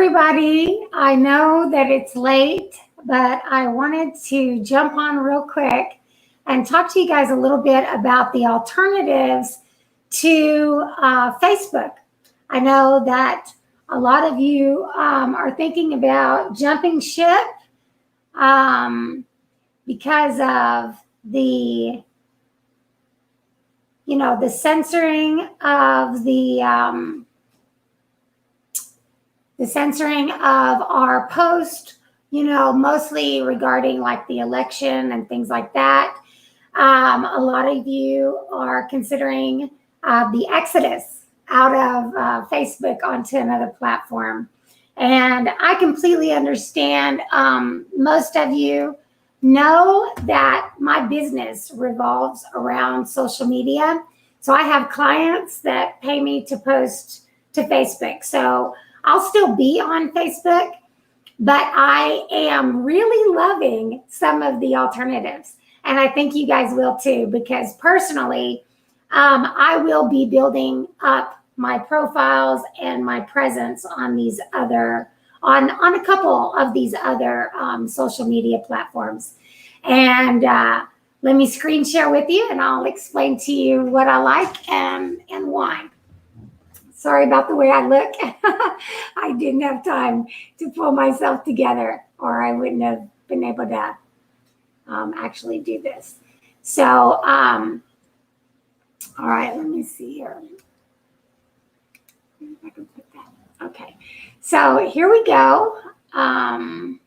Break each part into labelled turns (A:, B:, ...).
A: everybody. I know that it's late, but I wanted to jump on real quick and talk to you guys a little bit about the alternatives to Facebook. I know that a lot of you are thinking about jumping ship because of the the censoring of our post, mostly regarding like the election and things like that. A lot of you are considering the exodus out of Facebook onto another platform. And I completely understand. Most of you know that my business revolves around social media. So I have clients that pay me to post to Facebook. So I'll still be on Facebook, but I am really loving some of the alternatives. And I think you guys will too, because personally, I will be building up my profiles and my presence on these other on a couple of these other social media platforms. And let me screen share with you and I'll explain to you what I like and why. Sorry about the way I look. I didn't have time to pull myself together or I wouldn't have been able to actually do this. So, all right, let me see here. If I can put that. Okay, so here we go. I'm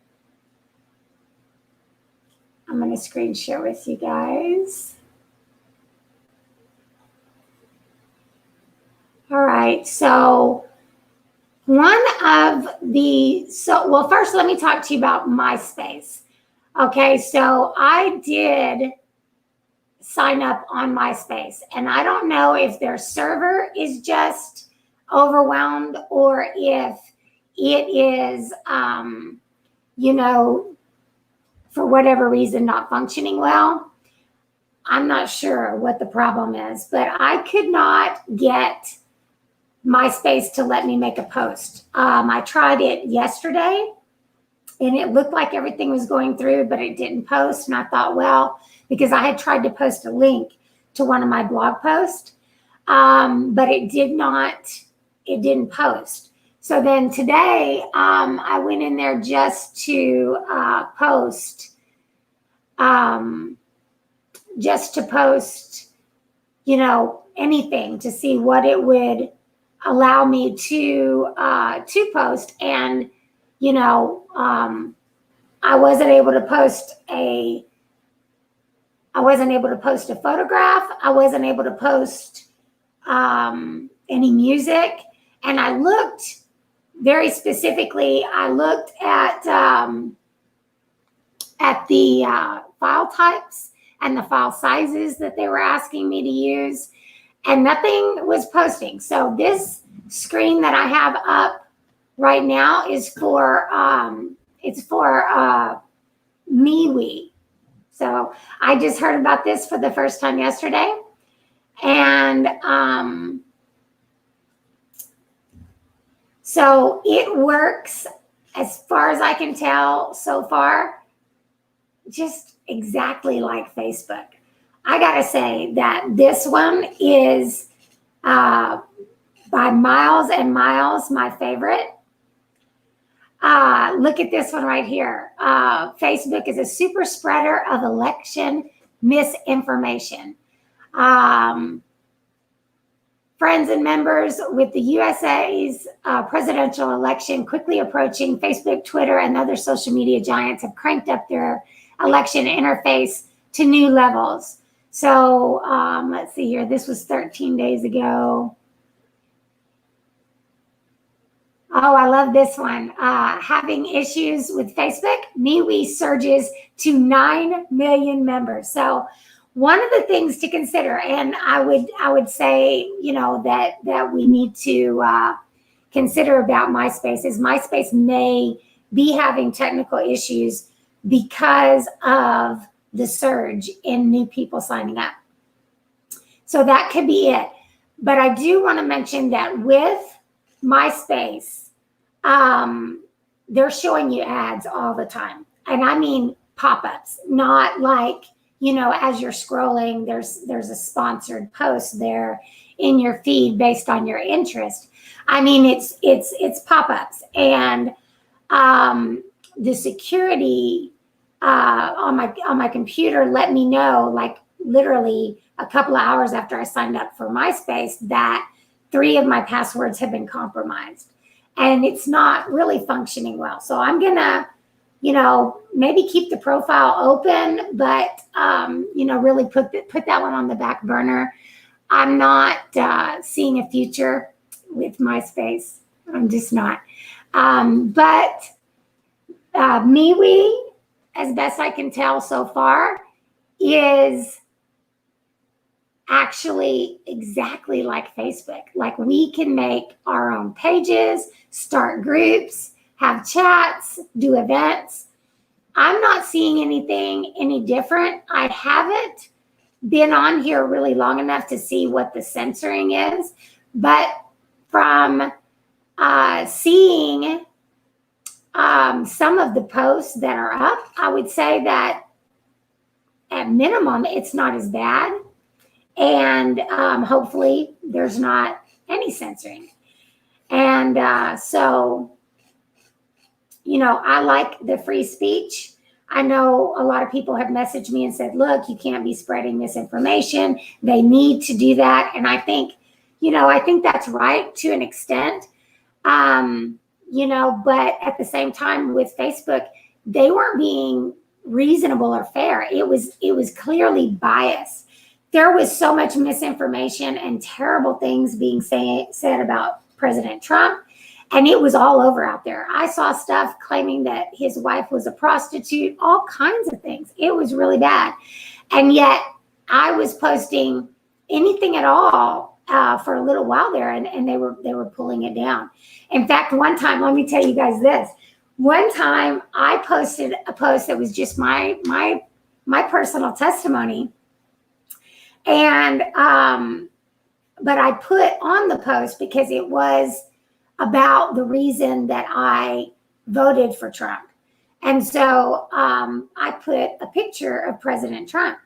A: going to screen share with you guys. All right, so well, first let me talk to you about MySpace. Okay, so I did sign up on MySpace, and I don't know if their server is just overwhelmed or if it is, for whatever reason, not functioning well. I'm not sure what the problem is, but I could not get MySpace to let me make a post. I tried it yesterday and it looked like everything was going through, but it didn't post. And I thought, well, because I had tried to post a link to one of my blog posts, but it didn't post. So then today, I went in there just to post, anything to see what it would allow me to post. And, I wasn't able to post a photograph. I wasn't able to post any music. And I looked very specifically, I looked at the file types and the file sizes that they were asking me to use, and nothing was posting. So this screen that I have up right now is for MeWe. So I just heard about this for the first time yesterday, and so it works, as far as I can tell so far, just exactly like Facebook. I gotta say that this one is by miles and miles my favorite. Look at this one right here. Facebook is a super spreader of election misinformation. Friends and members, with the USA's presidential election quickly approaching, Facebook, Twitter, and other social media giants have cranked up their election interface to new levels. So let's see here. This was 13 days ago. Oh, I love this one. Having issues with Facebook, MeWe surges to 9 million members. So one of the things to consider, and I would say, that we need to consider about MySpace is MySpace may be having technical issues because of the surge in new people signing up. So that could be it. But I do want to mention that with MySpace, they're showing you ads all the time. And I mean pop-ups, not like, as you're scrolling, there's a sponsored post there in your feed based on your interest. I mean, it's pop-ups. And the security on my computer let me know, like literally a couple of hours after I signed up for MySpace, that 3 of my passwords have been compromised, and it's not really functioning well. So I'm gonna, maybe keep the profile open, but really put that one on the back burner. I'm not seeing a future with MySpace. I'm just not. But MeWe, as best I can tell so far, is actually exactly like Facebook. Like, we can make our own pages, start groups, have chats, do events. I'm not seeing anything any different. I haven't been on here really long enough to see what the censoring is, but from seeing some of the posts that are up, I would say that at minimum, it's not as bad. And hopefully there's not any censoring. And so, I like the free speech. I know a lot of people have messaged me and said, look, you can't be spreading misinformation. They need to do that. And I think that's right to an extent. But at the same time with Facebook, they weren't being reasonable or fair. It was clearly biased. There was so much misinformation and terrible things being said about President Trump, and it was all over out there. I saw stuff claiming that his wife was a prostitute, all kinds of things. It was really bad. And yet I was posting anything at all for a little while there, and they were pulling it down. In fact, one time, let me tell you guys this. One time I posted a post that was just my personal testimony. And, but I put on the post because it was about the reason that I voted for Trump. And so I put a picture of President Trump.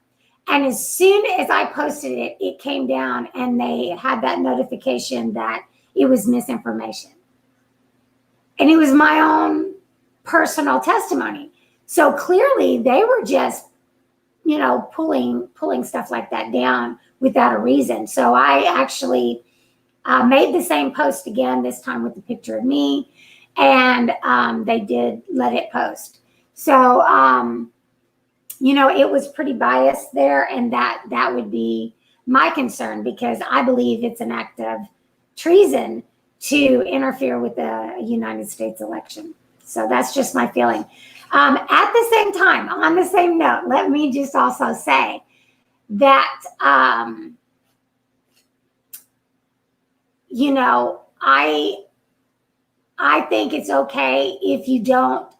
A: And as soon as I posted it, it came down and they had that notification that it was misinformation. And it was my own personal testimony. So clearly they were just pulling stuff like that down without a reason. So I actually made the same post again, this time with the picture of me, and they did let it post. So, it was pretty biased there, and that would be my concern, because I believe it's an act of treason to interfere with the United States election. So that's just my feeling. At the same time, on the same note, let me just also say that, I think it's okay if you don't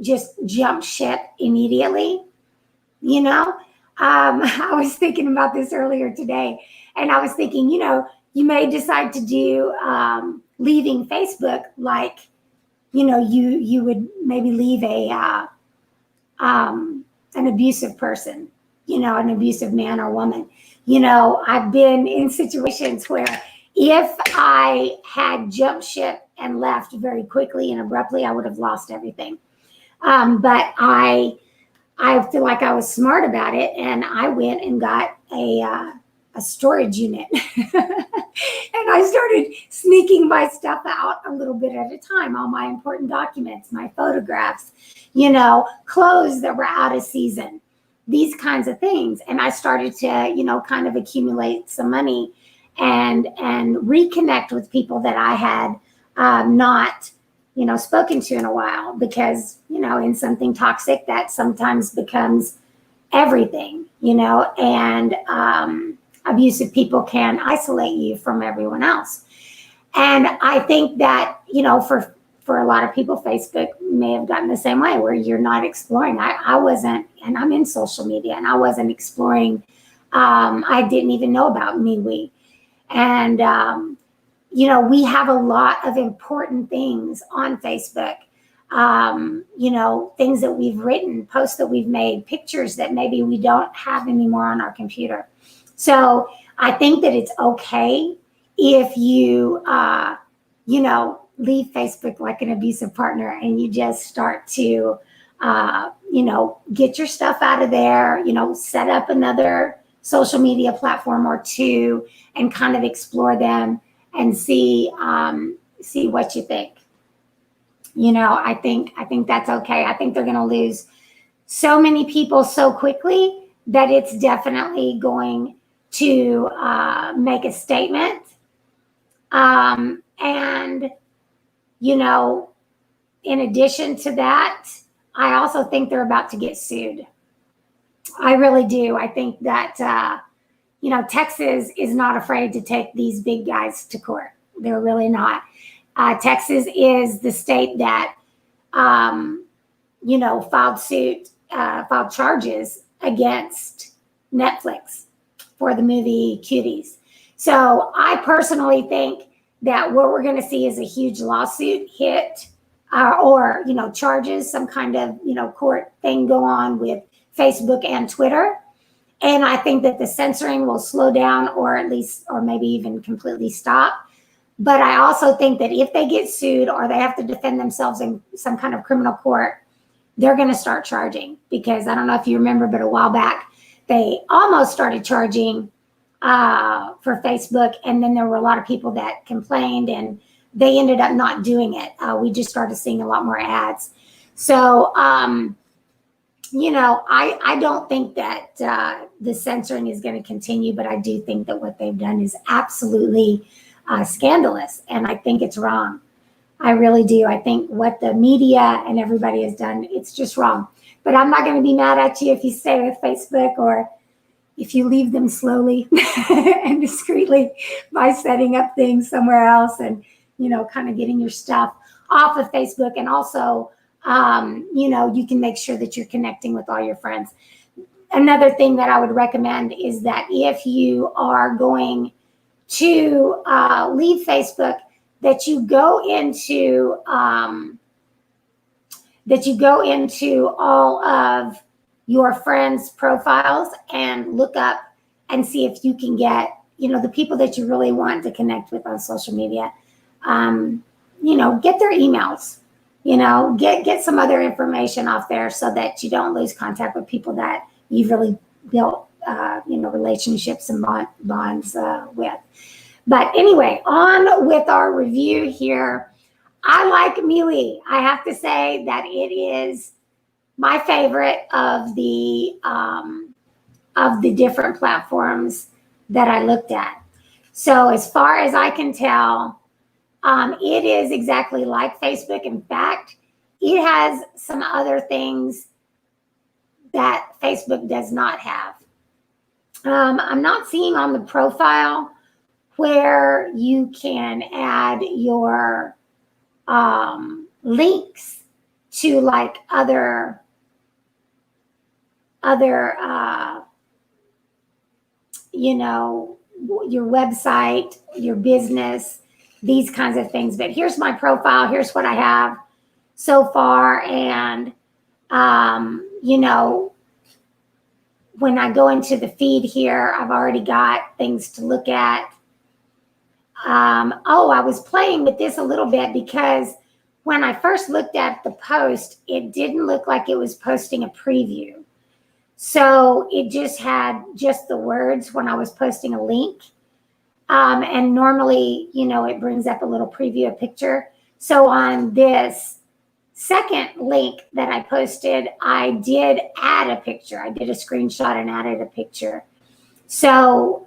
A: just jump ship immediately. I was thinking about this earlier today, and I was thinking, you may decide to do leaving Facebook you would maybe leave an abusive person, an abusive man or woman. I've been in situations where if I had jumped ship and left very quickly and abruptly, I would have lost everything. But I feel like I was smart about it, and I went and got a storage unit. And I started sneaking my stuff out a little bit at a time, all my important documents, my photographs, clothes that were out of season, these kinds of things. And I started to, kind of accumulate some money and reconnect with people that I had not, spoken to in a while, because, in something toxic, that sometimes becomes everything, and abusive people can isolate you from everyone else. And I think that, for a lot of people, Facebook may have gotten the same way, where you're not exploring. I wasn't, and I'm in social media, and I wasn't exploring. I didn't even know about MeWe. And, we have a lot of important things on Facebook. Things that we've written, posts that we've made, pictures that maybe we don't have anymore on our computer. So I think that it's okay if you, leave Facebook like an abusive partner and you just start to, get your stuff out of there, set up another social media platform or two and kind of explore them and see what you think. I think that's okay. I think they're going to lose so many people so quickly that it's definitely going to make a statement. And, in addition to that, I also think they're about to get sued. I really do. I think that, Texas is not afraid to take these big guys to court. They're really not. Texas is the state that, filed charges against Netflix for the movie Cuties. So I personally think that what we're going to see is a huge lawsuit hit or charges, some kind of, court thing go on with Facebook and Twitter. And I think that the censoring will slow down or maybe even completely stop. But I also think that if they get sued or they have to defend themselves in some kind of criminal court, they're going to start charging, because I don't know if you remember, but a while back, they almost started charging for Facebook. And then there were a lot of people that complained and they ended up not doing it. We just started seeing a lot more ads. So, I don't think that the censoring is going to continue, but I do think that what they've done is absolutely scandalous. And I think it's wrong. I really do. I think what the media and everybody has done, it's just wrong. But I'm not going to be mad at you if you stay with Facebook or if you leave them slowly and discreetly by setting up things somewhere else and, kind of getting your stuff off of Facebook. And also, you can make sure that you're connecting with all your friends. Another thing that I would recommend is that if you are going to leave Facebook, that you go into all of your friends' profiles and look up and see if you can get, the people that you really want to connect with on social media. Get their emails, get some other information off there so that you don't lose contact with people that you've really built, relationships and bonds with. But anyway, on with our review here. I like MeWe. I have to say that it is my favorite of the different platforms that I looked at. So as far as I can tell, it is exactly like Facebook. In fact, it has some other things that Facebook does not have. I'm not seeing on the profile where you can add your links to like other your website, your business, these kinds of things. But here's my profile. Here's what I have so far. And, when I go into the feed here, I've already got things to look at. I was playing with this a little bit because when I first looked at the post, it didn't look like it was posting a preview. So it just had just the words when I was posting a link. And normally, it brings up a little preview, a picture. So on this second link that I posted, I did add a picture. I did a screenshot and added a picture. So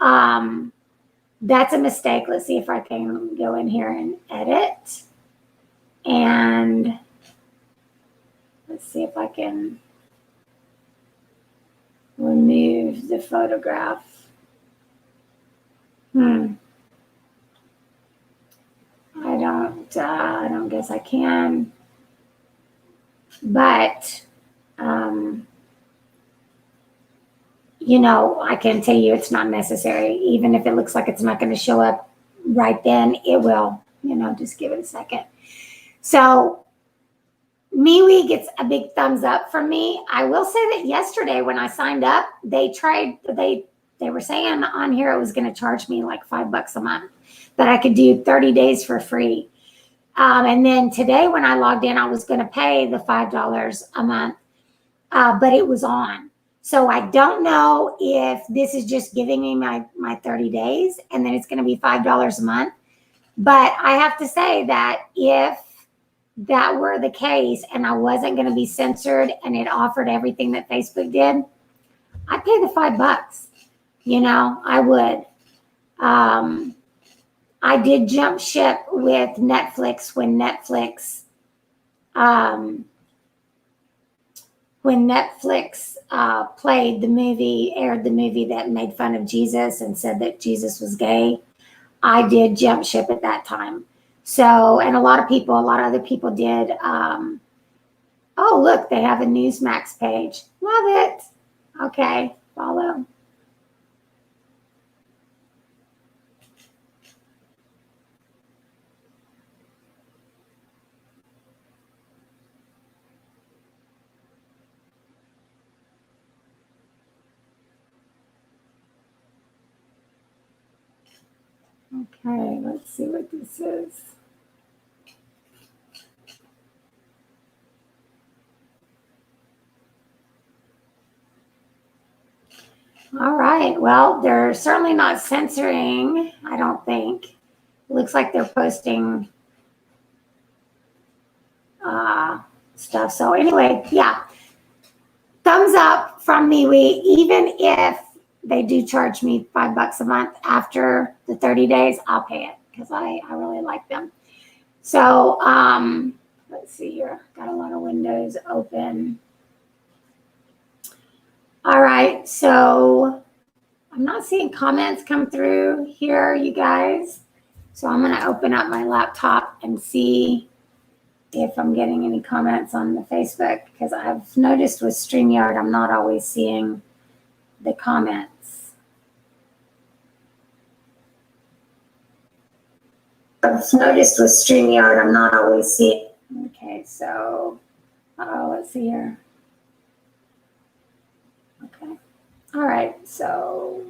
A: that's a mistake. Let's see if I can go in here and edit. And let's see if I can remove the photograph. I don't guess I can. But, I can tell you it's not necessary. Even if it looks like it's not going to show up right then, it will, just give it a second. So MeWe gets a big thumbs up from me. I will say that yesterday when I signed up, they were saying on here it was going to charge me like $5 a month, that I could do 30 days for free. And then today when I logged in, I was going to pay the $5 a month, but it was on. So I don't know if this is just giving me my 30 days and then it's going to be $5 a month. But I have to say that if that were the case and I wasn't going to be censored and it offered everything that Facebook did, I'd pay the $5. I would. I did jump ship with Netflix when Netflix aired the movie that made fun of Jesus and said that Jesus was gay. I did jump ship at that time. So, and a lot of other people did. Oh, look, they have a Newsmax page. Love it. Okay, follow. Okay, let's see what this is. All right. Well, they're certainly not censoring, I don't think. It looks like they're posting stuff. So anyway, yeah. Thumbs up from MeWe, even if they do charge me $5 a month after the 30 days, I'll pay it because I really like them. So let's see here. Got a lot of windows open. All right. So I'm not seeing comments come through here, you guys. So I'm going to open up my laptop and see if I'm getting any comments on the Facebook, because I've noticed with StreamYard, I'm not always seeing the comments. I've noticed with StreamYard, I'm not always seeing. Okay, so, let's see here. Okay. All right, so.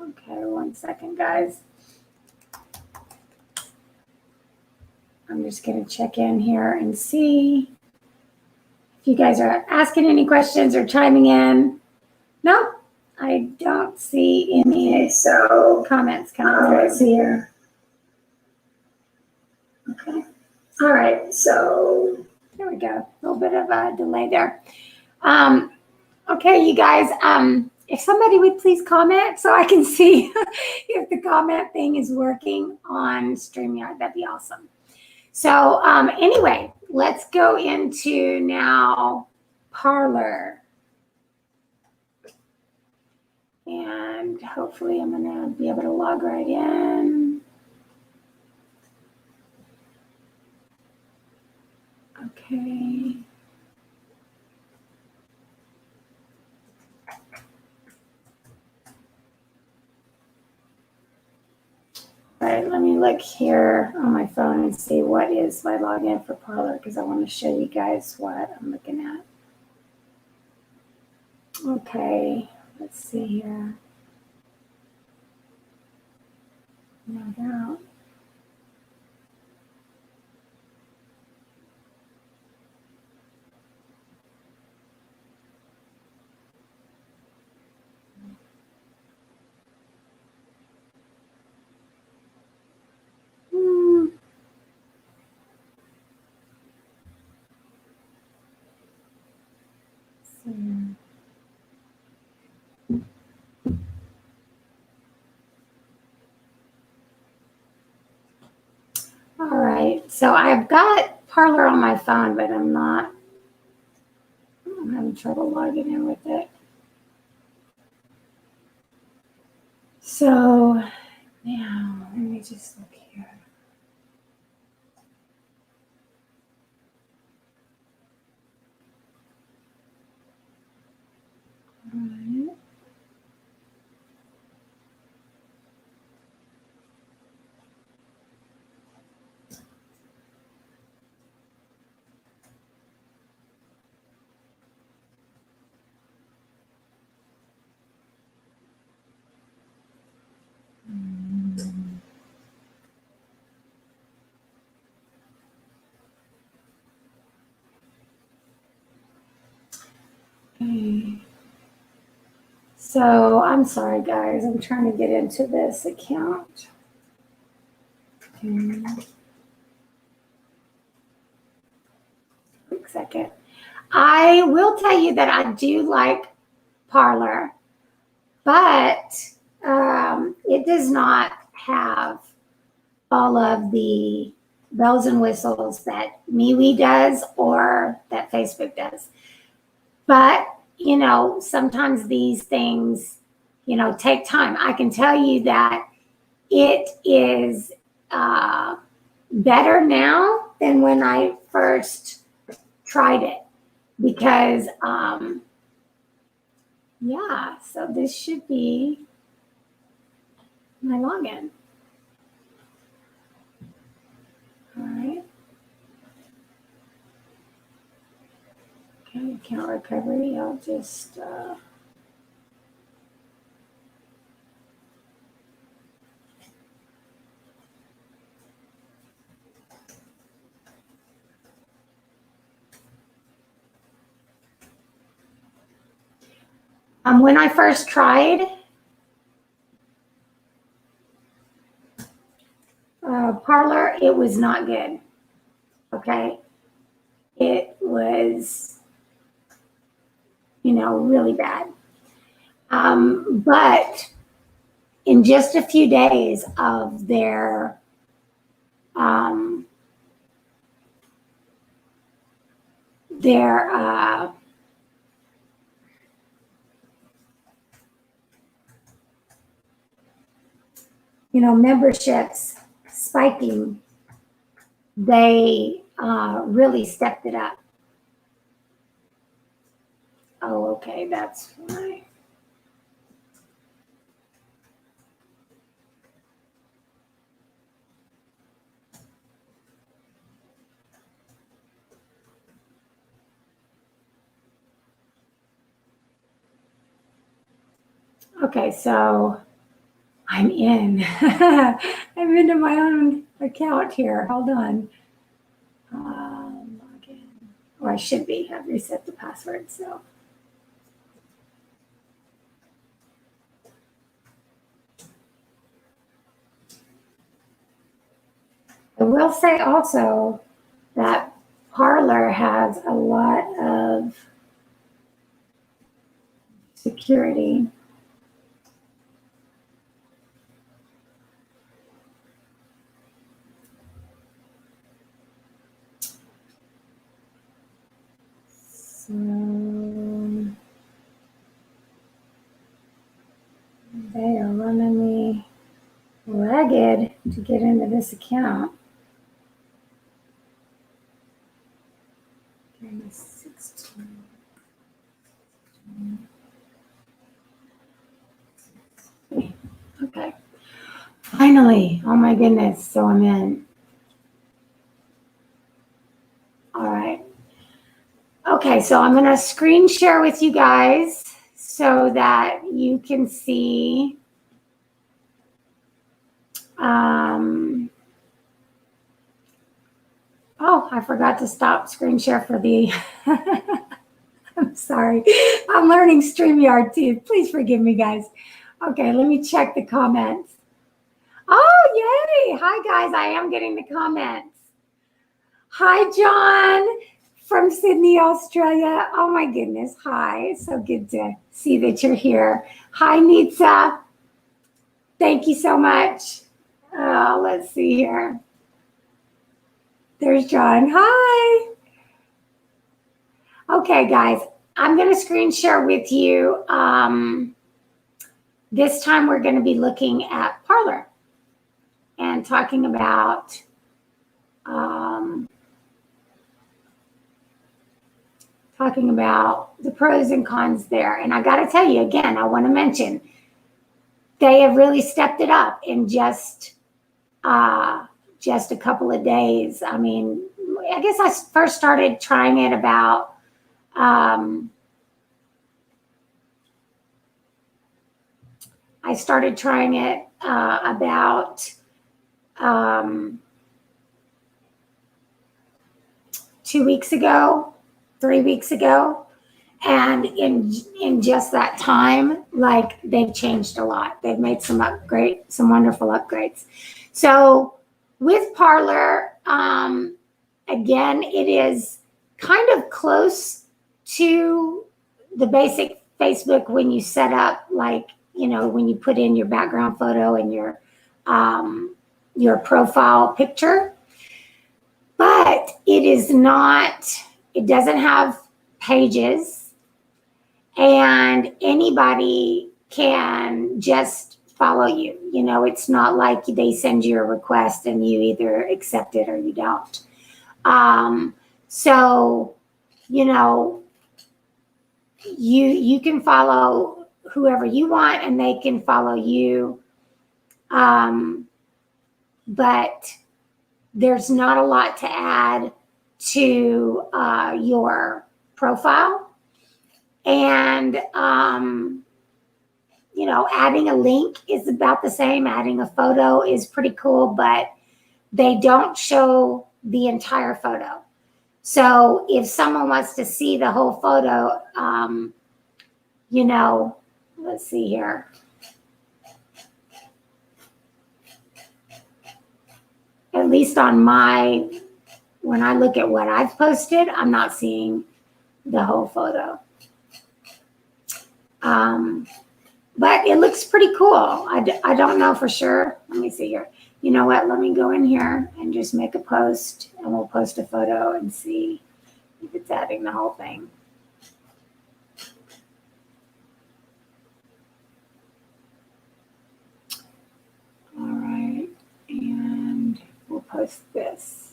A: Okay, 1 second, guys. I'm just going to check in here and see if you guys are asking any questions or chiming in. Nope, I don't see any comments coming through. Let's see here. Okay. All right, so there we go. A little bit of a delay there. Okay, you guys, if somebody would please comment so I can see if the comment thing is working on StreamYard, that'd be awesome. So anyway, let's go into now Parler. And hopefully I'm going to be able to log right in. Okay. All right, let me look here on my phone and see what is my login for Parler, because I want to show you guys what I'm looking at. Okay, let's see here. Log out. All right, so I've got Parler on my phone, but I'm having trouble logging in with it. So now let me just look here. All right. Okay. So I'm sorry, guys. I'm trying to get into this account. Okay. Quick second. I will tell you that I do like Parlor, but it does not have all of the bells and whistles that MeWe does or that Facebook does. But, sometimes these things, take time. I can tell you that it is better now than when I first tried it because, yeah, so this should be my login. All right. Okay, account recovery. I'll just. When I first tried, Parlor, it was not good. Okay. It was, really bad. But in just a few days of um, their memberships spiking, they really stepped it up. Oh, okay, that's fine. Okay, so I'm in. I'm into my own account here. Hold on. Login. Or I should be. I've reset the password, so. I will say also that Parlor has a lot of security. So they are running me ragged to get into this account. Okay, 16. Okay. Finally. Oh my goodness. So I'm in. All right. Okay, so I'm going to screen share with you guys so that you can see. Oh, I forgot to stop screen share for the. I'm sorry. I'm learning StreamYard too. Please forgive me, guys. Okay, let me check the comments. Oh, yay. Hi, guys. I am getting the comments. Hi, John from Sydney, Australia. Oh, my goodness. Hi. So good to see that you're here. Hi, Nitsa. Thank you so much. Let's see here. There's John. Hi. Okay, guys. I'm going to screen share with you. This time we're going to be looking at Parlor and talking about the pros and cons there. And I got to tell you again, I want to mention they have really stepped it up in just a couple of days. I mean, I guess I first started trying it about about 2 weeks ago, 3 weeks ago. And in just that time, like, they've changed a lot. They've made some wonderful upgrades. So with Parler, again, it is kind of close to the basic Facebook when you set up, like, when you put in your background photo and your profile picture. But it is not, it doesn't have pages, and anybody can just follow you. It's not like they send you a request and you either accept it or you don't. So, you can follow whoever you want and they can follow you. But there's not a lot to add to your profile. And, adding a link is about the same. Adding a photo is pretty cool, but they don't show the entire photo. So if someone wants to see the whole photo, let's see here. At least on when I look at what I've posted, I'm not seeing the whole photo. But it looks pretty cool. I don't know for sure. Let me see here. You know what? Let me go in here and just make a post, and we'll post a photo and see if it's adding the whole thing. All right. And we'll post this.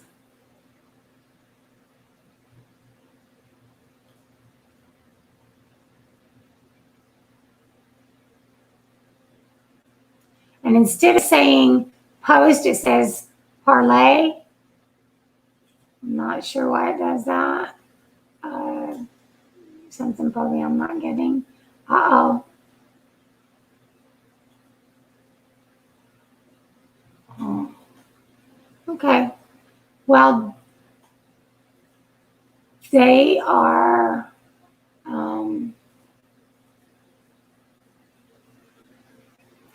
A: And instead of saying post, it says parlay. I'm not sure why it does that. Something probably I'm not getting. Uh-oh. Oh. Okay. Well, they are...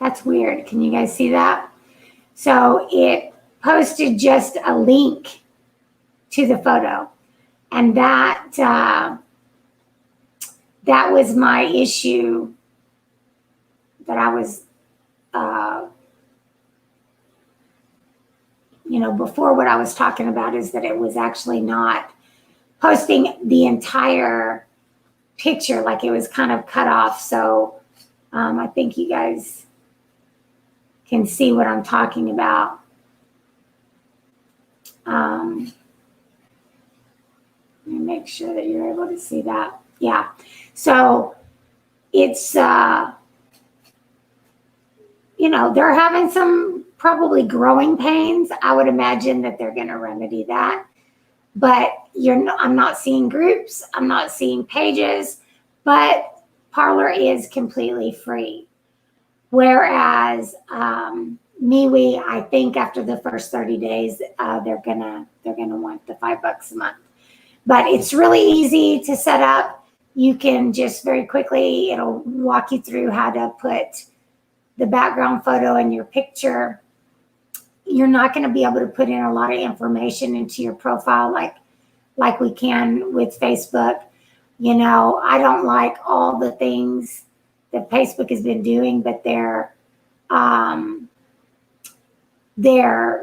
A: that's weird. Can you guys see that? So it posted just a link to the photo. And that was my issue that I was, before. What I was talking about is that it was actually not posting the entire picture, like it was kind of cut off. So I think you guys can see what I'm talking about. Let me make sure that you're able to see that. Yeah. So it's, they're having some probably growing pains. I would imagine that they're going to remedy that. But I'm not seeing groups. I'm not seeing pages. But Parler is completely free. Whereas MeWe, I think after the first 30 days, they're gonna want the $5 a month. But it's really easy to set up. You can just very quickly, it'll walk you through how to put the background photo in your picture. You're not going to be able to put in a lot of information into your profile like we can with Facebook. I don't like all the things that Facebook has been doing, but their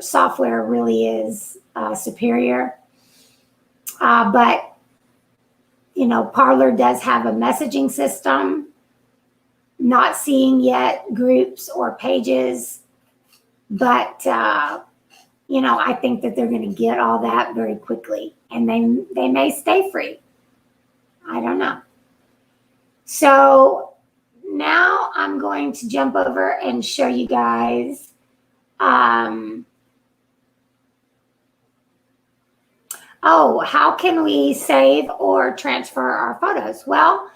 A: software really is superior. But Parler does have a messaging system. Not seeing yet groups or pages, but I think that they're going to get all that very quickly, and they may stay free. I don't know. So now I'm going to jump over and show you guys how can we save or transfer our photos? Well,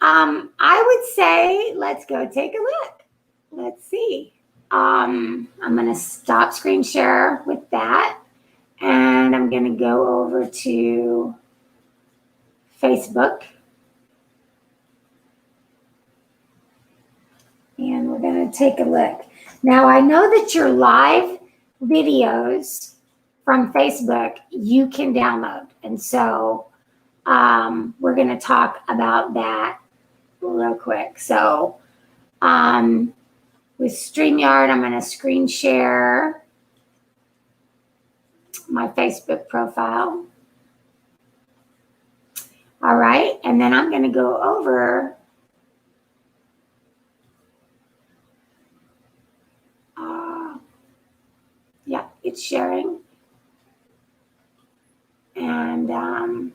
A: I would say let's go take a look. Let's see. I'm going to stop screen share with that, and I'm going to go over to Facebook, we're going to take a look. Now, I know that your live videos from Facebook, you can download. And so we're going to talk about that real quick. So with StreamYard, I'm going to screen share my Facebook profile. All right. And then I'm going to go over yeah, it's sharing. And I'll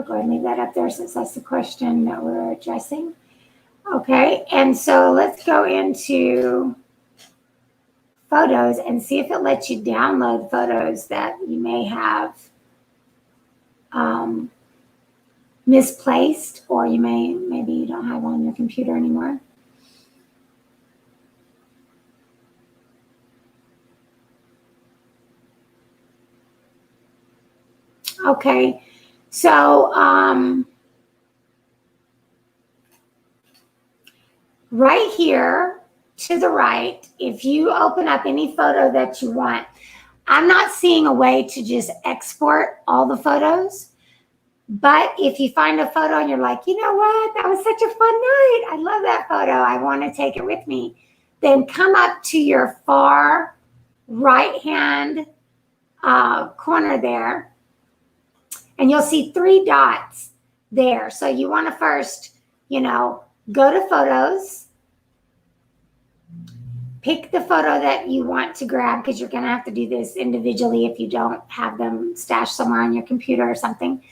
A: go ahead and leave that up there since that's the question that we're addressing. Okay, and so let's go into photos and see if it lets you download photos that you may have misplaced, or maybe you don't have on your computer anymore. Okay, so right here to the right, if you open up any photo that you want, I'm not seeing a way to just export all the photos. But if you find a photo and you're like, you know what, that was such a fun night, I love that photo, I want to take it with me, then come up to your far right-hand corner there, and you'll see 3 dots there. So you want to first, go to photos, pick the photo that you want to grab, because you're going to have to do this individually if you don't have them stashed somewhere on your computer or something.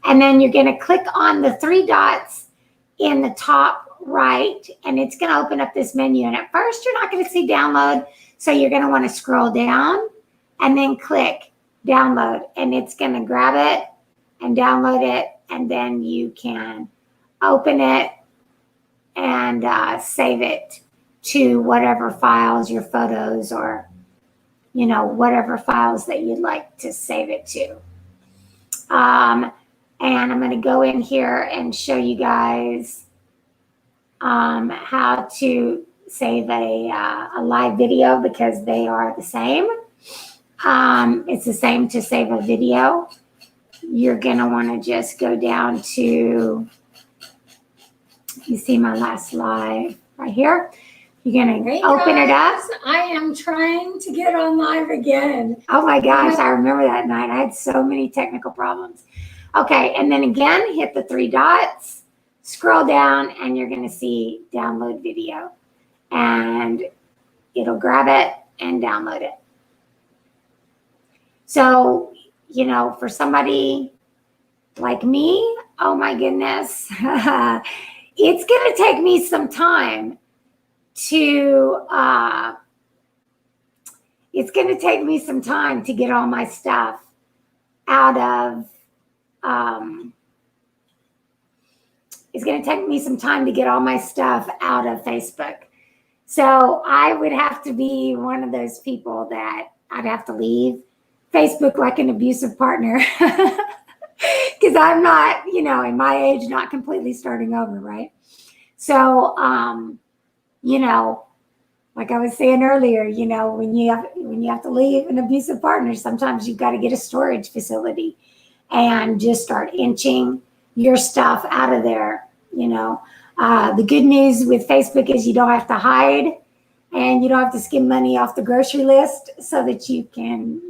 A: And then you're going to click on the 3 dots in the top right, and it's going to open up this menu. And at first, you're not going to see download, so you're going to want to scroll down and then click download, and it's going to grab it and download it, and then you can open it and save it to whatever files, your photos, or whatever files that you'd like to save it to. And I'm going to go in here and show you guys how to save a live video, because they are the same. It's the same to save a video. You're going to want to just go down to, you see my last live right here. You're going to open it up.
B: I am trying to get on live again.
A: Oh my gosh, I remember that night. I had so many technical problems. Okay, and then again, hit the 3 dots, scroll down, and you're going to see download video. And it'll grab it and download it. So, for somebody like me, oh my goodness, it's going to take me some time to get all my stuff out of Facebook. So I would have to be one of those people that I'd have to leave Facebook like an abusive partner, because I'm not, in my age, not completely starting over, right? So, like I was saying earlier, when you have to leave an abusive partner, sometimes you've got to get a storage facility and just start inching your stuff out of there. The good news with Facebook is you don't have to hide, and you don't have to skim money off the grocery list so that you can,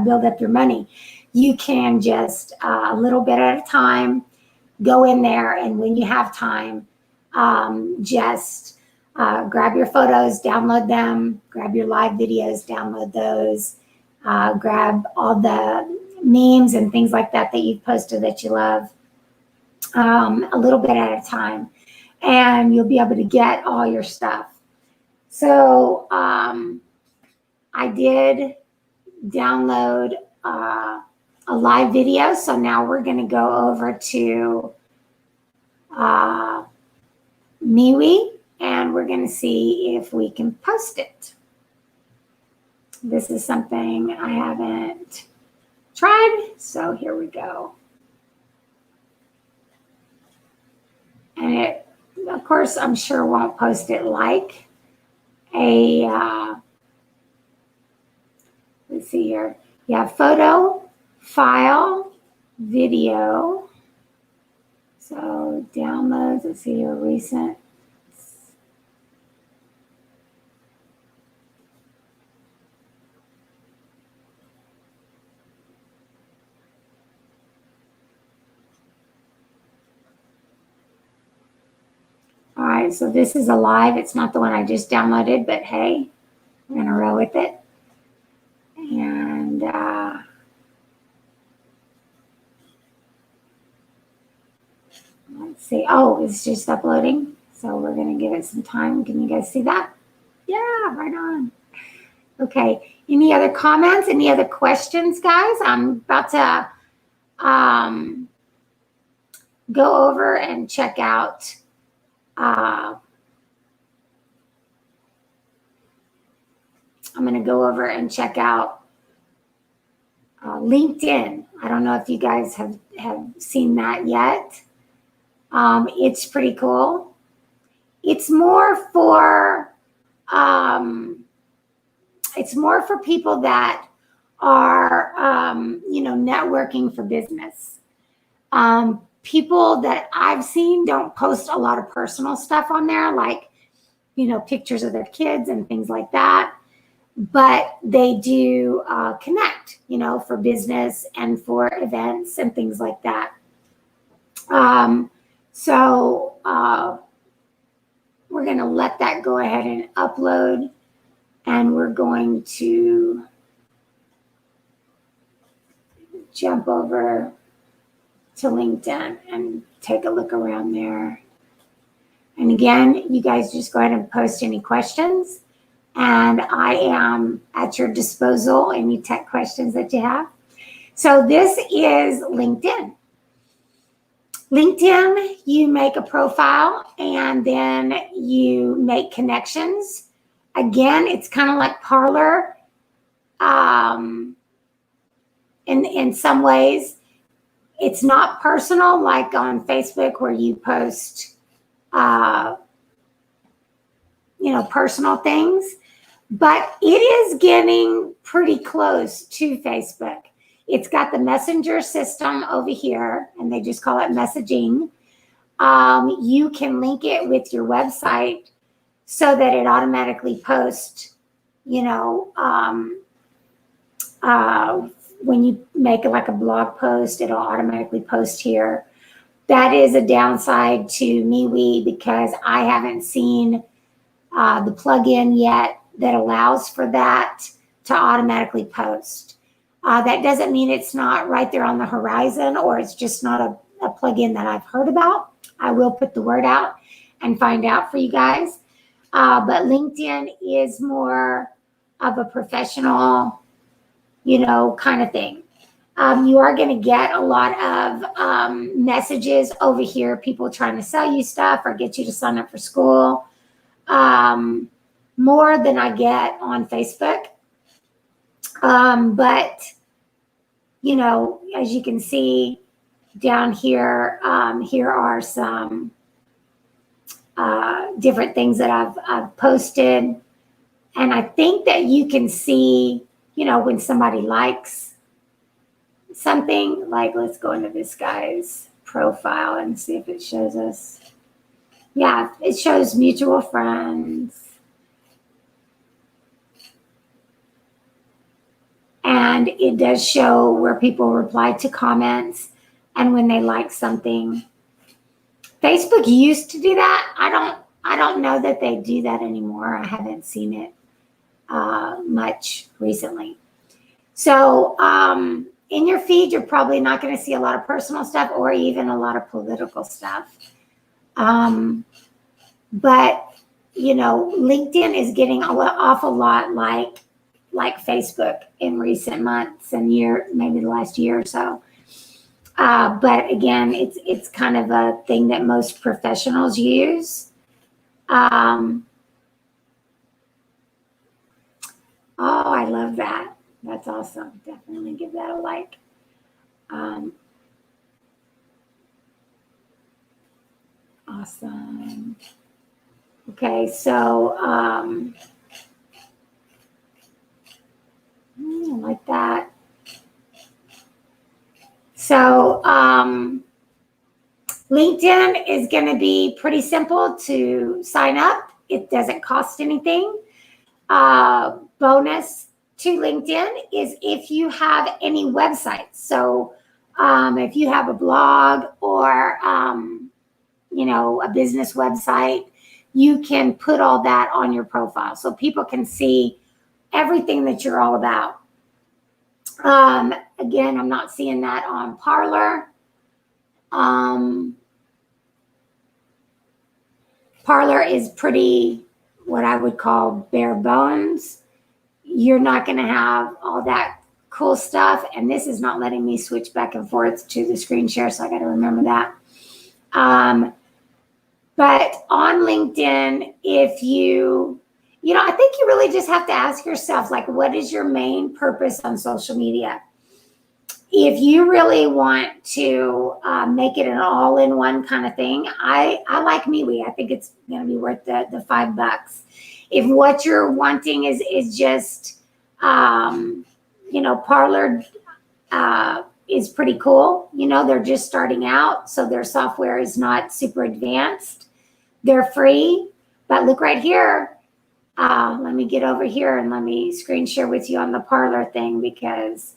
A: build up your money. You can just a little bit at a time go in there, and when you have time, just grab your photos, download them, grab your live videos, download those, grab all the memes and things like that you've posted that you love, a little bit at a time, and you'll be able to get all your stuff. So I did download a live video, so now we're going to go over to MeWe, and we're going to see if we can post it. This is something I haven't tried, so here we go. And it of course, I'm sure won't post it like a, let's see here. Yeah, photo, file, video. So downloads, let's see here, recent. All right, so this is a live. It's not the one I just downloaded, but hey, we're gonna roll with it. And let's see. Oh, it's just uploading. So we're gonna give it some time. Can you guys see that? Yeah, right on. Okay. Any other comments? Any other questions, guys? I'm about to go over and check out I'm going to go over and check out LinkedIn. I don't know if you guys have seen that yet. It's pretty cool. It's more for people that are networking for business. People that I've seen don't post a lot of personal stuff on there, like pictures of their kids and things like that. But they do connect, for business and for events and things like that. So we're going to let that go ahead and upload, and we're going to jump over to LinkedIn and take a look around there. And again, you guys just go ahead and post any questions. And I am at your disposal, any tech questions that you have. So this is LinkedIn. LinkedIn, you make a profile and then you make connections. Again, it's kind of like Parler in some ways. It's not personal like on Facebook where you post, personal things. But it is getting pretty close to Facebook. It's got the messenger system over here, and they just call it messaging. You can link it with your website so that it automatically posts, when you make like a blog post, it'll automatically post here. That is a downside to MeWe because I haven't seen the plugin yet that allows for that to automatically post. That doesn't mean it's not right there on the horizon or it's just not a plugin that I've heard about. I will put the word out and find out for you guys. But LinkedIn is more of a professional, kind of thing. You are going to get a lot of messages over here, people trying to sell you stuff or get you to sign up for school. More than I get on Facebook. But, as you can see down here, here are some different things that I've posted. And I think that you can see, when somebody likes something, like let's go into this guy's profile and see if it shows us. Yeah, it shows mutual friends. And it does show where people reply to comments and when they like something. Facebook used to do that. I don't know that they do that anymore. I haven't seen it much recently. So in your feed, you're probably not going to see a lot of personal stuff or even a lot of political stuff. But, LinkedIn is getting an awful lot like Facebook in recent months and maybe the last year or so. But again, it's kind of a thing that most professionals use. Oh, I love that. That's awesome. Definitely give that a like.
B: Awesome.
A: Okay, so like that. So LinkedIn is going to be pretty simple to sign up. It doesn't cost anything. Bonus to LinkedIn is if you have any websites. So if you have a blog or a business website, you can put all that on your profile so people can see everything that you're all about. Again, I'm not seeing that on Parler. Parler is pretty, what I would call bare bones. You're not going to have all that cool stuff. And this is not letting me switch back and forth to the screen share, so I got to remember that. But on LinkedIn, if I think you really just have to ask yourself, like, what is your main purpose on social media? If you really want to make it an all-in-one kind of thing, I like MeWe. I think it's going to be worth the $5. If what you're wanting is just, Parler is pretty cool. They're just starting out, so their software is not super advanced. They're free, but look right here. Let me get over here and let me screen share with you on the Parler thing because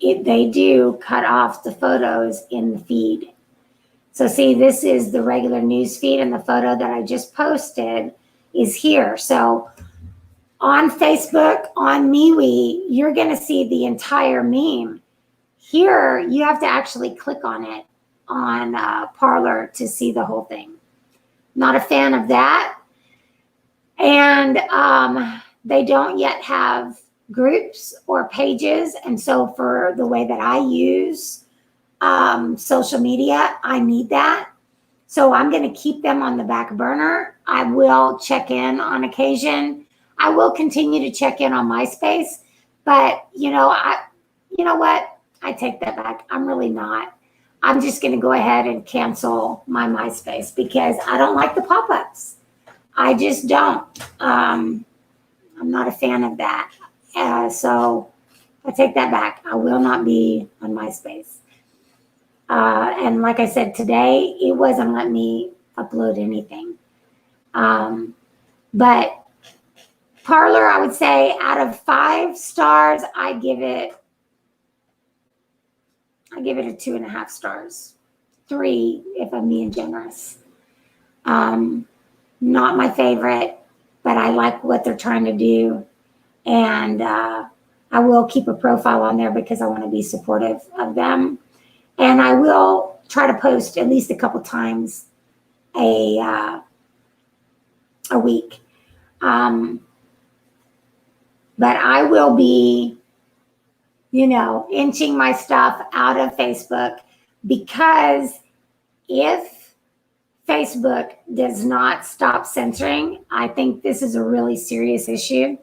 A: they do cut off the photos in the feed. So see, this is the regular news feed, and the photo that I just posted is here. So on Facebook, on MeWe, you're going to see the entire meme. Here, you have to actually click on it on Parler to see the whole thing. Not a fan of that. And they don't yet have groups or pages. And so for the way that I use social media, I need that. So I'm going to keep them on the back burner. I will check in on occasion. I will continue to check in on MySpace. But, you know what? I take that back. I'm really not. I'm just going to go ahead and cancel my MySpace because I don't like the pop-ups. I just don't. I'm not a fan of that. So I take that back. I will not be on MySpace. And like I said, today, it wasn't letting me upload anything. But Parler, I would say out of 5 stars, I give it a 2.5 stars. 3 if I'm being generous. Not my favorite, but I like what they're trying to do. And I will keep a profile on there because I want to be supportive of them. And I will try to post at least a couple times a week. But I will be, inching my stuff out of Facebook because if Facebook does not stop censoring, I think this is a really serious issue.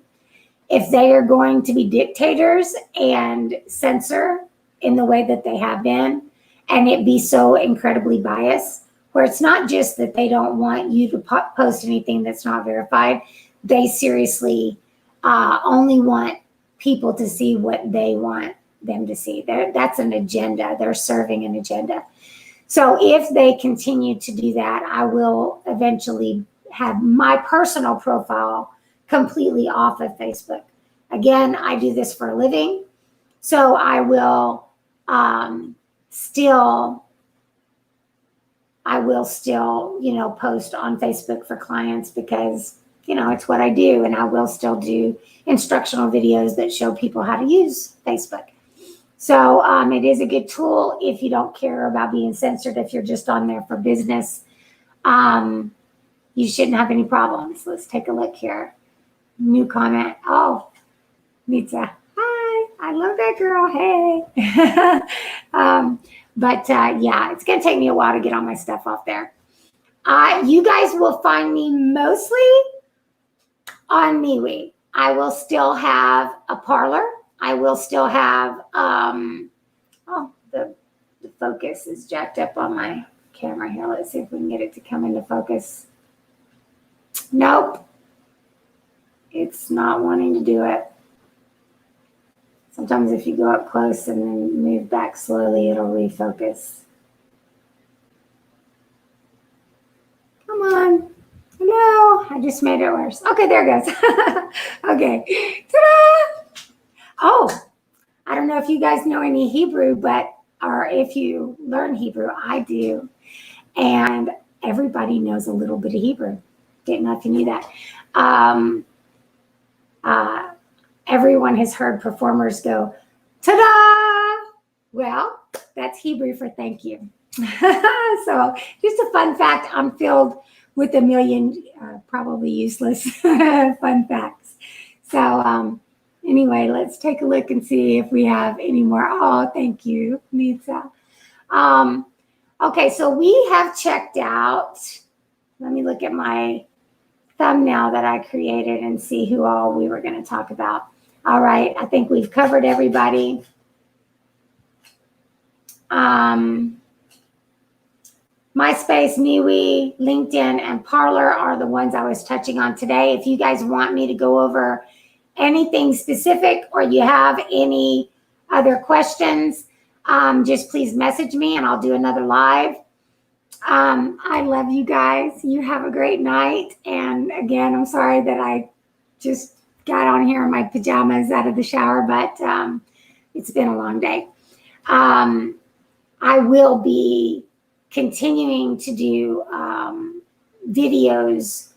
A: If they are going to be dictators and censor in the way that they have been, and it be so incredibly biased, where it's not just that they don't want you to post anything that's not verified, they seriously only want people to see what they want them to see. That's an agenda. They're serving an agenda. So if they continue to do that, I will eventually have my personal profile completely off of Facebook. Again, I do this for a living, so I will still, post on Facebook for clients because, it's what I do, and I will still do instructional videos that show people how to use Facebook. So it is a good tool if you don't care about being censored. If you're just on there for business, you shouldn't have any problems. Let's take a look here. New comment. Oh, Nitsa. Hi, I love that girl. Hey. Yeah, it's going to take me a while to get all my stuff off there. You guys will find me mostly on MeWe. I will still have a Parler. I will still have, the focus is jacked up on my camera here. Let's see if we can get it to come into focus. Nope. It's not wanting to do it. Sometimes if you go up close and then move back slowly, it'll refocus. Come on. Hello. I just made it worse. Okay, there it goes. Okay. Ta-da! Oh, I don't know if you guys know any Hebrew, or if you learn Hebrew, I do. And everybody knows a little bit of Hebrew. Didn't know if you knew that. Everyone has heard performers go, ta-da! Well, that's Hebrew for thank you. So just a fun fact. I'm filled with a million probably useless fun facts. So anyway, let's take a look and see if we have any more. Oh, thank you, Nitsa. Okay, so we have checked out. Let me look at my thumbnail that I created and see who all we were going to talk about. All right, I think we've covered everybody. MySpace, MeWe, LinkedIn, and Parler are the ones I was touching on today. If you guys want me to go over anything specific or you have any other questions, just please message me and I'll do another live. I love you guys. You have a great night. And again, I'm sorry that I just got on here in my pajamas out of the shower, but it's been a long day. I will be continuing to do videos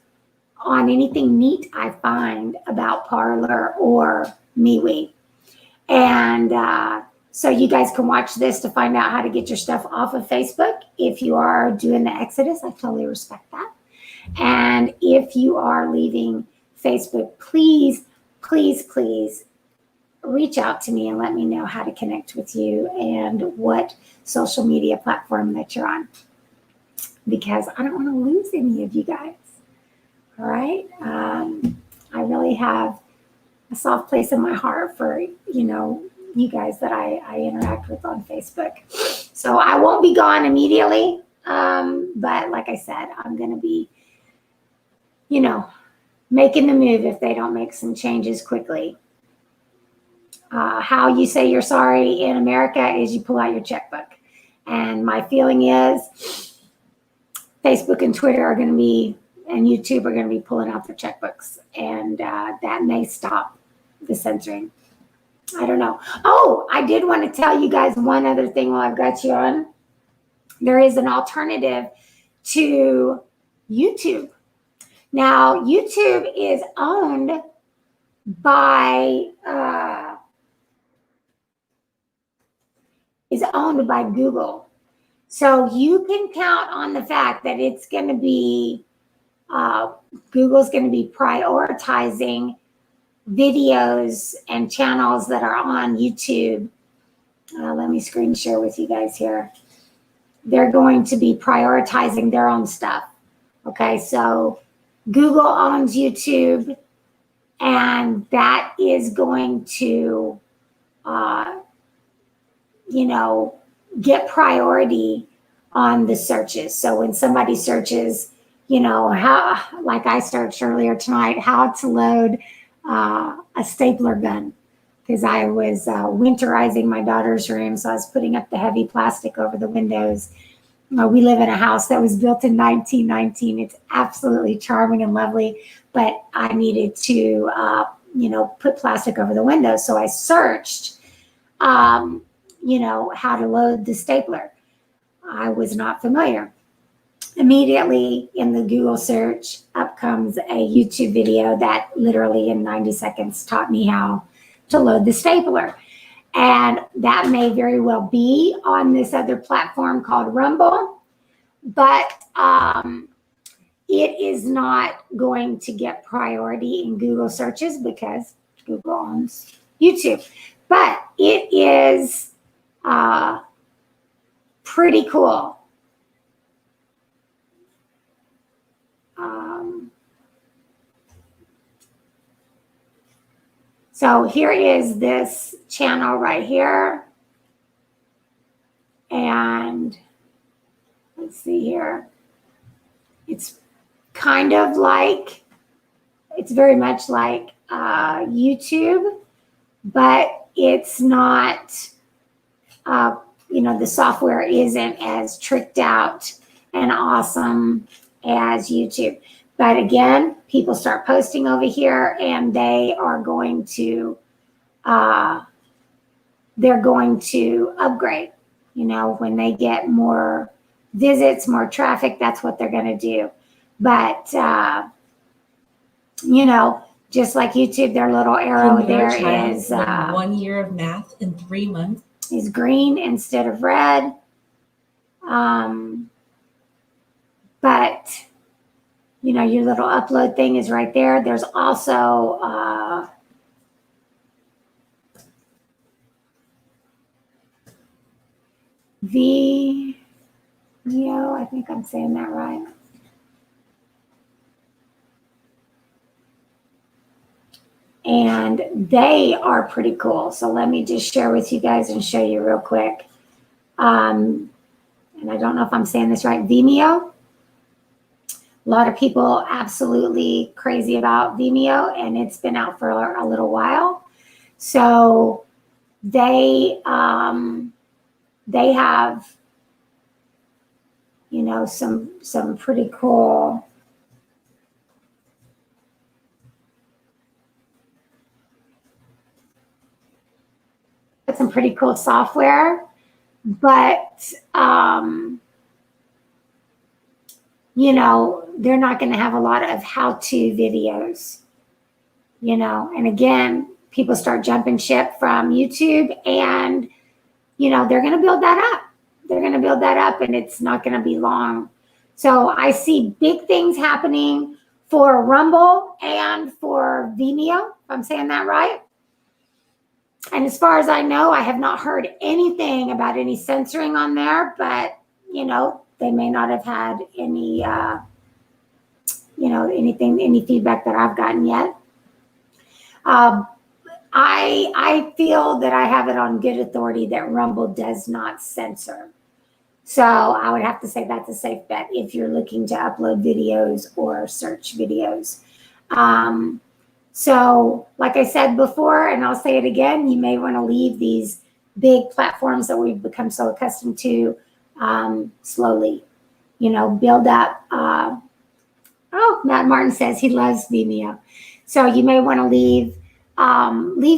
A: on anything neat I find about Parler or MeWe. And so you guys can watch this to find out how to get your stuff off of Facebook. If you are doing the Exodus, I totally respect that. And if you are leaving Facebook, please, please, please reach out to me and let me know how to connect with you and what social media platform that you're on, because I don't want to lose any of you guys. All right. I really have a soft place in my heart for, you guys that I interact with on Facebook. So I won't be gone immediately. But like I said, I'm going to be, making the move if they don't make some changes quickly. How you say you're sorry in America is you pull out your checkbook. And my feeling is Facebook and Twitter are going to be, and YouTube are going to be pulling out their checkbooks. And that may stop the censoring. I don't know. Oh, I did want to tell you guys one other thing while I've got you on. There is an alternative to YouTube. Now, YouTube is owned by Google. So you can count on the fact that it's going to be, Google's going to be prioritizing videos and channels that are on YouTube. Let me screen share with you guys here. They're going to be prioritizing their own stuff. Okay, so Google owns YouTube, and that is going to, get priority on the searches. So when somebody searches, how, like I searched earlier tonight, how to load a stapler gun, because I was winterizing my daughter's room. So I was putting up the heavy plastic over the windows. We live in a house that was built in 1919. It's absolutely charming and lovely, but I needed to, put plastic over the windows. So I searched, how to load the stapler. I was not familiar. Immediately in the Google search, up comes a YouTube video that literally in 90 seconds taught me how to load the stapler. And that may very well be on this other platform called Rumble, but it is not going to get priority in Google searches because Google owns YouTube. But it is pretty cool. So here is this channel right here. And let's see here. It's kind of like, it's very much like YouTube, but it's not, the software isn't as tricked out and awesome as YouTube. But again, people start posting over here and they are going to, they're going to upgrade. When they get more visits, more traffic, that's what they're going to do. But, just like YouTube, their little arrow
C: Can your
A: there
C: child
A: is
C: learn 1 year of math in 3 months?
A: is green instead of red. But, your little upload thing is right there. There's also Vimeo, I think I'm saying that right. And they are pretty cool. So let me just share with you guys and show you real quick. And I don't know if I'm saying this right, Vimeo. A lot of people absolutely crazy about Vimeo, and it's been out for a little while. So they have, some pretty cool software, but they're not going to have a lot of how-to videos, and again, people start jumping ship from YouTube, and they're going to build that up. And it's not going to be long. So I see big things happening for Rumble and for Vimeo, if I'm saying that right. And as far as I know, I have not heard anything about any censoring on there, but, they may not have had any, any feedback that I've gotten yet. I feel that I have it on good authority that Rumble does not censor. So I would have to say that's a safe bet if you're looking to upload videos or search videos. So like I said before, and I'll say it again, you may want to leave these big platforms that we've become so accustomed to slowly, build up. Matt Martin says he loves Vimeo. So you may want to leave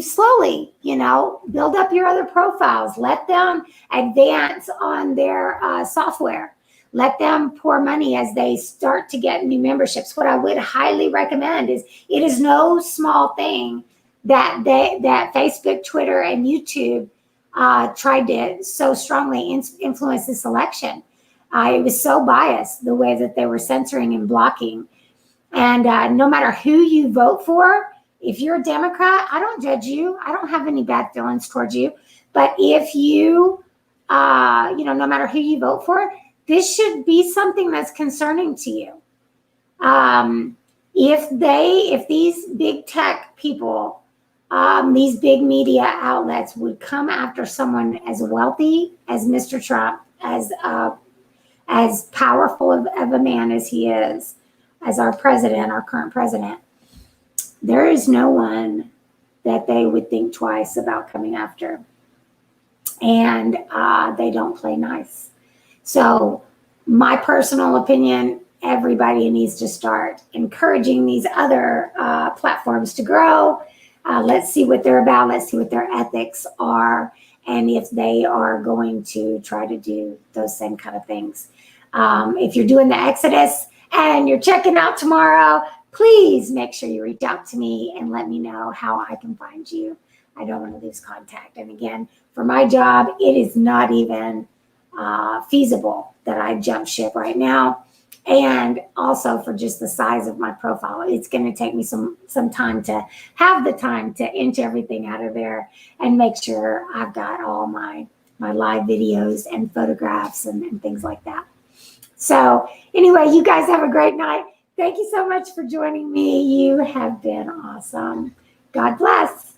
A: slowly, build up your other profiles, let them advance on their software, let them pour money as they start to get new memberships. What I would highly recommend is, it is no small thing that Facebook, Twitter, and YouTube tried to so strongly influence this election. It was so biased the way that they were censoring and blocking. And no matter who you vote for, if you're a Democrat, I don't judge you. I don't have any bad feelings towards you. But if you, no matter who you vote for, this should be something that's concerning to you. If these big tech people, these big media outlets would come after someone as wealthy as Mr. Trump, as powerful of a man as he is, as our president, our current president, there is no one that they would think twice about coming after. And they don't play nice. So my personal opinion, everybody needs to start encouraging these other platforms to grow. Let's see what they're about. Let's see what their ethics are, and if they are going to try to do those same kind of things. If you're doing the Exodus and you're checking out tomorrow, please make sure you reach out to me and let me know how I can find you. I don't want to lose contact. And again, for my job, it is not even feasible that I jump ship right now. And also for just the size of my profile, it's going to take me some time to have the time to inch everything out of there and make sure I've got all my live videos and photographs and things like that. So anyway, you guys have a great night. Thank you so much for joining me. You have been awesome. God bless.